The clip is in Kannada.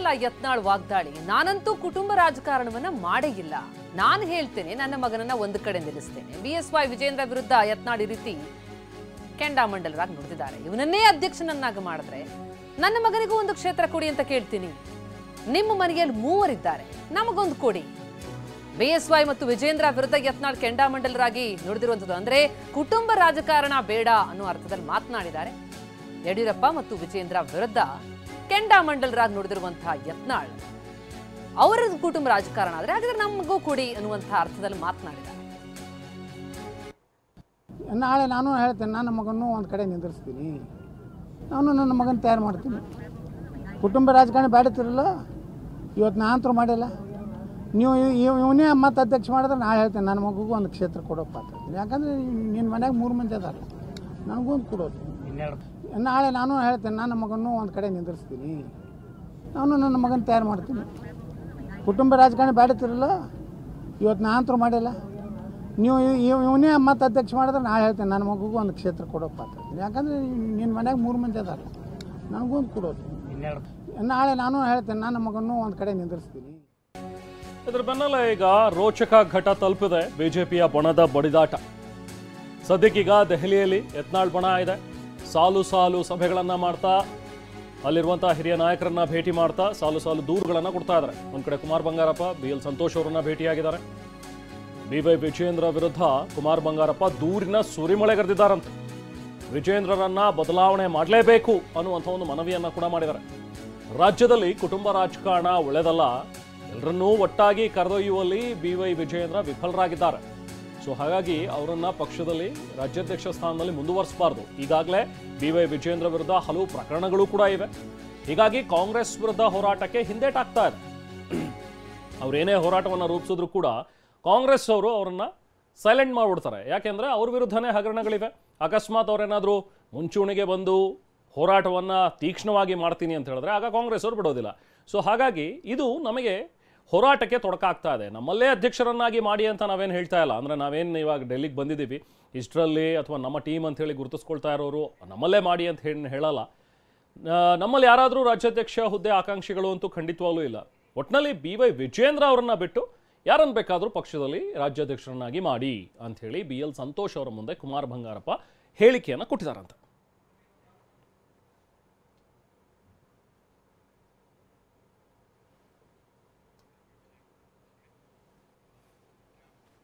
ಇದೆಯಲ್ಲ ಯತ್ನಾಳ್ ವಾಗ್ದಾಳಿ. ನಾನಂತೂ ಕುಟುಂಬ ರಾಜಕಾರಣವನ್ನ ಮಾಡೇ ಇಲ್ಲ. ನಾನು ಹೇಳ್ತೇನೆ, ನನ್ನ ಮಗನನ್ನ ಒಂದು ಕಡೆ ನಿಲ್ಲಿಸ್ತೇನೆ. BSY ವಿಜೇಂದ್ರ ವಿರುದ್ಧ ಯತ್ನಾಳ್ ಈ ರೀತಿ ಕೆಂಡಾಮಂಡಲರಾಗಿ ನುಡಿದಿದ್ದಾರೆ. ಇವನನ್ನೇ ಅಧ್ಯಕ್ಷನನ್ನಾಗಿ ಮಾಡಿದ್ರೆ ನನ್ನ ಮಗನಿಗೂ ಒಂದು ಕ್ಷೇತ್ರ ಕೊಡಿ ಅಂತ ಕೇಳ್ತೀನಿ. ನಿಮ್ಮ ಮನೆಯಲ್ಲಿ ಮೂವರಿದ್ದಾರೆ, ನಮಗೊಂದು ಕೊಡಿ. BSY ಮತ್ತು ವಿಜೇಂದ್ರ ವಿರುದ್ಧ ಯತ್ನಾಳ್ ಕೆಂಡಾಮಂಡಲರಾಗಿ ನುಡಿದಿರುವಂಥದ್ದು. ಅಂದ್ರೆ ಕುಟುಂಬ ರಾಜಕಾರಣ ಬೇಡ ಅನ್ನೋ ಅರ್ಥದಲ್ಲಿ ಮಾತನಾಡಿದ್ದಾರೆ. ಯಡಿಯೂರಪ್ಪ ಮತ್ತು ವಿಜೇಂದ್ರ ವಿರುದ್ಧ ಕೆಂಡಾಮಂಡಲರಾಗಿ ನುಡಿದಿರುವಂತಹ ಯತ್ನಾಳ್ ಅವರ ಕುಟುಂಬ ರಾಜಕಾರಣ ಆದ್ರೆ ಹಾಗಾದ್ರೆ ನಮಗೂ ಕೊಡಿ ಅನ್ನುವಂತಹ ಅರ್ಥದಲ್ಲಿ ಮಾತನಾಡಿದ್ದಾರೆ. ನಾಳೆ ನಾನು ಹೇಳ್ತೇನೆ, ನನ್ನ ಮಗನೂ ಒಂದು ಕಡೆ ನಿಂದಿರಿಸ್ತೀನಿ. ನಾನು ನನ್ನ ಮಗನ ತಯಾರು ಮಾಡ್ತೀನಿ. ಕುಟುಂಬ ರಾಜಕಾರಣ ಬೇಡತ್ತಿರಲ್ಲ. ಇವತ್ತು ನಾನಂತರೂ ಮಾಡಿಲ್ಲ. ನೀವು ಇವನೇ ಮತ್ತೆ ಅಧ್ಯಕ್ಷ ಮಾಡಿದ್ರೆ ನಾಳೆ ಹೇಳ್ತೇನೆ, ನನ್ನ ಮಗುಗೂ ಒಂದು ಕ್ಷೇತ್ರ ಕೊಡೋಪ್ಪ ಅಂತ ಹೇಳ್ತೀನಿ. ಯಾಕಂದರೆ ನಿನ್ನ ಮನ್ಯಾಗ 3 ಮಂದಿ ಅದಾರ, ನನಗೂ ಒಂದು ಕೊಡೋದು. ನಾಳೆ ನಾನು ಹೇಳ್ತೇನೆ, ನನ್ನ ಮಗನೂ ಒಂದು ಕಡೆ ನಿಂದಿರಿಸ್ತೀನಿ. ನಾನು ನನ್ನ ಮಗನ ತಯಾರು ಮಾಡ್ತೀನಿ. ಕುಟುಂಬ ರಾಜಕಾರಣ ಬೇಡತ್ತಿರಲ್ಲ. ಇವತ್ತು ನಾನಂತರೂ ಮಾಡಿಲ್ಲ. ನೀವು ಇವನೇ ಮತ್ತೆ ಅಧ್ಯಕ್ಷ ಮಾಡಿದ್ರೆ ನಾಳೆ ಹೇಳ್ತೇನೆ, ನನ್ನ ಮಗುಗೂ ಒಂದು ಕ್ಷೇತ್ರ ಕೊಡೋಪ್ಪ ಅಂತ ಹೇಳ್ತೀನಿ. ಯಾಕಂದರೆ ನಿನ್ನ ಮನ್ಯಾಗ 3 ಮಂದಿ ಅದಾರ, ನನಗೂ ಒಂದು ಕೊಡೋದು. ನಾಳೆ ನಾನು ಹೇಳ್ತೇನೆ, ನನ್ನ ಮಗನೂ ಒಂದು ಕಡೆ ನಿಂದಿರಿಸ್ತೀನಿ. ಇದರ ಬೆನ್ನಲ್ಲೇ ಈಗ ರೋಚಕ ಘಟ ತಲುಪಿದೆ ಬಿಜೆಪಿಯ ಬಣದ ಬಡಿದಾಟ. ಸದ್ಯಕ್ಕೀಗ ದೆಹಲಿಯಲ್ಲಿ ಯತ್ನಾಳ್ ಬಣ ಇದೆ. ಸಾಲು ಸಾಲು ಸಭೆಗಳನ್ನ ಮಾಡ್ತಾ, ಅಲ್ಲಿರುವಂತಹ ಹಿರಿಯ ನಾಯಕರನ್ನ ಭೇಟಿ ಮಾಡ್ತಾ ಸಾಲು ಸಾಲು ದೂರುಗಳನ್ನ ಕೊಡ್ತಾ ಇದ್ದಾರೆ. ಒಂದ್ ಕಡೆ ಕುಮಾರ್ ಬಂಗಾರಪ್ಪ, BL ಸಂತೋಷ್ ಅವರನ್ನ ಭೇಟಿಯಾಗಿದ್ದಾರೆ. BY ವಿಜೇಂದ್ರ ವಿರುದ್ಧ ಕುಮಾರ್ ಬಂಗಾರಪ್ಪ ದೂರಿನ ಸುರಿಮಳೆಗರೆದಿದ್ದಾರಂತೆ. ವಿಜೇಂದ್ರರನ್ನ ಬದಲಾವಣೆ ಮಾಡಲೇಬೇಕು ಅನ್ನುವಂಥ ಒಂದು ಮನವಿಯನ್ನ ಕೂಡ ಮಾಡಿದ್ದಾರೆ. ರಾಜ್ಯದಲ್ಲಿ ಕುಟುಂಬ ರಾಜಕಾರಣ ಒಳ್ಳೆದಲ್ಲ, ಎಲ್ಲರನ್ನೂ ಒಟ್ಟಾಗಿ ಕರೆದೊಯ್ಯುವಲ್ಲಿ BY ವಿಜೇಂದ್ರ ವಿಫಲರಾಗಿದ್ದಾರೆ. ಸೊ ಹಾಗಾಗಿ ಅವರನ್ನ ಪಕ್ಷದಲ್ಲಿ ರಾಜ್ಯಾಧ್ಯಕ್ಷ ಸ್ಥಾನದಲ್ಲಿ ಮುಂದುವರಿಸಬಾರ್ದು. ಈಗಾಗಲೇ BY ವಿಜೇಂದ್ರ ವಿರುದ್ಧ ಹಲವು ಪ್ರಕರಣಗಳು ಕೂಡ ಇವೆ. ಹೀಗಾಗಿ ಕಾಂಗ್ರೆಸ್ ವಿರುದ್ಧ ಹೋರಾಟಕ್ಕೆ ಹಿಂದೇಟಾಗ್ತಾ ಇದೆ. ಅವ್ರೇನೇ ಹೋರಾಟವನ್ನು ರೂಪಿಸಿದ್ರು ಕೂಡ ಕಾಂಗ್ರೆಸ್ ಅವರು ಅವರನ್ನ ಸೈಲೆಂಟ್ ಮಾಡಿಬಿಡ್ತಾರೆ. ಯಾಕೆಂದ್ರೆ ಅವ್ರ ವಿರುದ್ಧನೇ ಹಗರಣಗಳಿವೆ. ಅಕಸ್ಮಾತ್ ಅವರೇನಾದರೂ ಮುಂಚೂಣಿಗೆ ಬಂದು ಹೋರಾಟವನ್ನ ತೀಕ್ಷ್ಣವಾಗಿ ಮಾಡ್ತೀನಿ ಅಂತ ಹೇಳಿದ್ರೆ ಆಗ ಕಾಂಗ್ರೆಸ್ ಅವರು ಬಿಡೋದಿಲ್ಲ. ಸೊ ಹಾಗಾಗಿ ಇದು ನಮಗೆ ಹೋರಾಟಕ್ಕೆ ತೊಡಕಾಗ್ತಾ ಇದೆ. ನಮ್ಮಲ್ಲೇ ಅಧ್ಯಕ್ಷರನ್ನಾಗಿ ಮಾಡಿ ಅಂತ ನಾವೇನು ಹೇಳ್ತಾ ಇಲ್ಲ. ಅಂದರೆ ನಾವೇನು ಇವಾಗ ಡೆಲ್ಲಿಗೆ ಬಂದಿದ್ದೀವಿ ಇಷ್ಟರಲ್ಲಿ ಅಥವಾ ನಮ್ಮ ಟೀಮ್ ಅಂತ ಹೇಳಿ ಗುರುತಿಸ್ಕೊಳ್ತಾ ಇರೋರು ನಮ್ಮಲ್ಲೇ ಮಾಡಿ ಅಂತ ಹೇಳಲ್ಲ. ನಮ್ಮಲ್ಲಿ ಯಾರಾದರೂ ರಾಜ್ಯಾಧ್ಯಕ್ಷ ಹುದ್ದೆ ಆಕಾಂಕ್ಷಿಗಳು ಅಂತೂ ಖಂಡಿತವಾಗ್ಲೂ ಇಲ್ಲ. ಒಟ್ಟಿನಲ್ಲಿ BY ವಿಜೇಂದ್ರ ಅವರನ್ನ ಬಿಟ್ಟು ಯಾರನ್ನು ಬೇಕಾದರೂ ಪಕ್ಷದಲ್ಲಿ ರಾಜ್ಯಾಧ್ಯಕ್ಷರನ್ನಾಗಿ ಮಾಡಿ ಅಂಥೇಳಿ BL ಸಂತೋಷ್ ಅವರ ಮುಂದೆ ಕುಮಾರ್ ಬಂಗಾರಪ್ಪ ಹೇಳಿಕೆಯನ್ನು ಕೊಟ್ಟಿದ್ದಾರಂತೆ.